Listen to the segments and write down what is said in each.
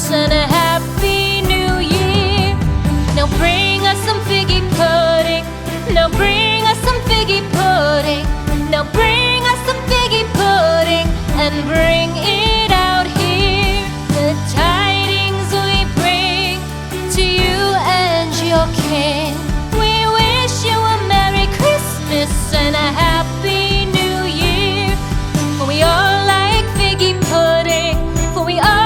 And a happy new year. Now bring us some figgy pudding. Now bring us some figgy pudding. Now bring us some figgy pudding and bring it out here. The tidings we bring to you and your kin. We wish you a Merry Christmas and a Happy New Year. For we all like figgy pudding. For we all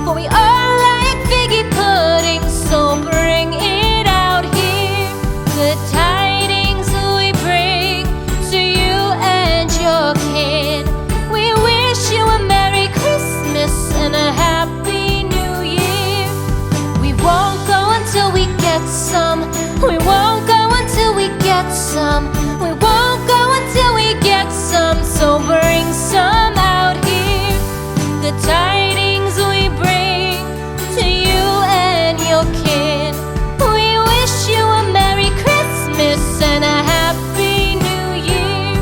for we all like figgy pudding, so bring it out here. The tidings we bring to you and your kin. We wish you a Merry Christmas and a Happy New Year. We won't go until we get some. We won't go until we get some. We won't go until we get some, so bring some out here. The tidings we bring to you and your kin. We wish you a Merry Christmas and a Happy New Year.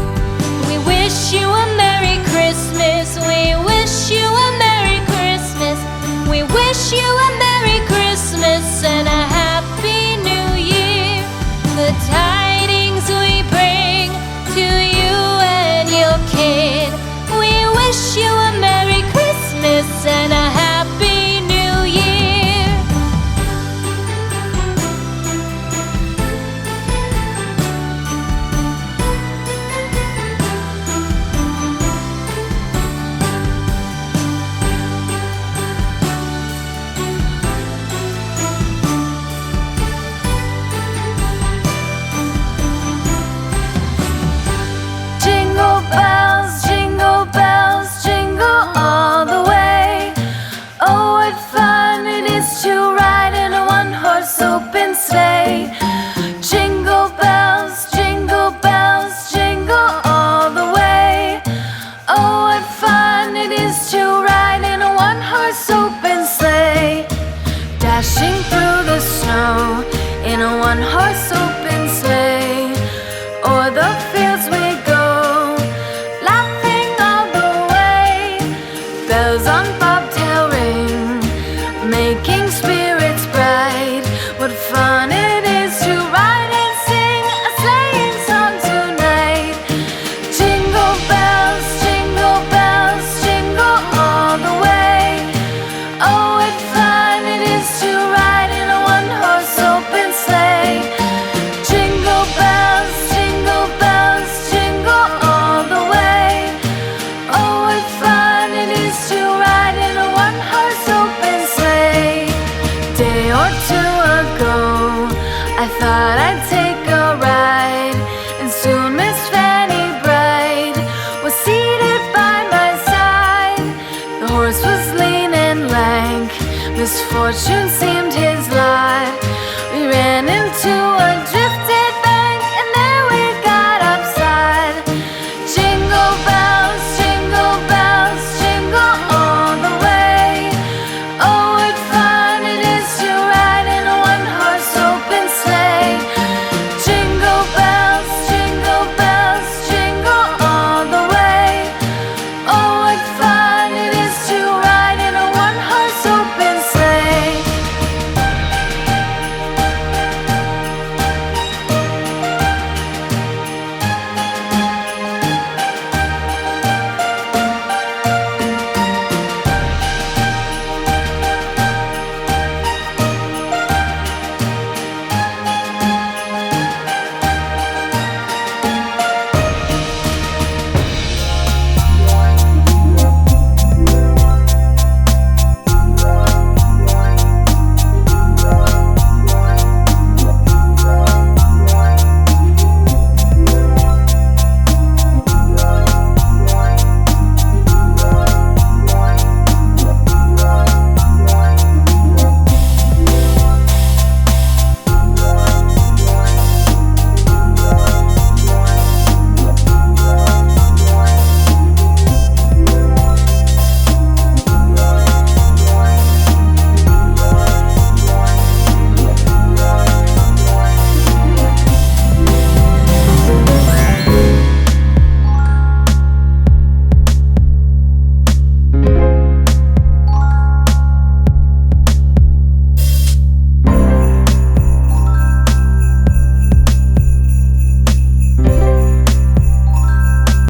We wish you a Merry Christmas. We wish you a Merry Christmas. We wish you a Merry Christmas and a Happy New Year. The tidings we bring to you and your kin. We wish you a Merry Christmas and a Happy New Year. Jingle bells, jingle all the way. Oh, what fun it is to ride in a one-horse open sleigh. Jingle bells, jingle all the way. Oh, what fun it is to ride in a one-horse open sleigh. Dashing through the snow in a one-horse open sleigh. O'er the fields we go, laughing all the way. Bells on bobtail ring, making spirits bright. What fun it is to ride and sing a sleighing song tonight. Jingle bells, jingle all the way. Oh, what fun it is to ride in a one-horse open sleigh. Jingle bells, jingle all the way. Oh, what fun it is to ride in a one-horse open sleigh. Day or two ago, I thought I'd take a ride, and soon Miss Fanny Bright was seated by my side. The horse was lean and lank, misfortune seemed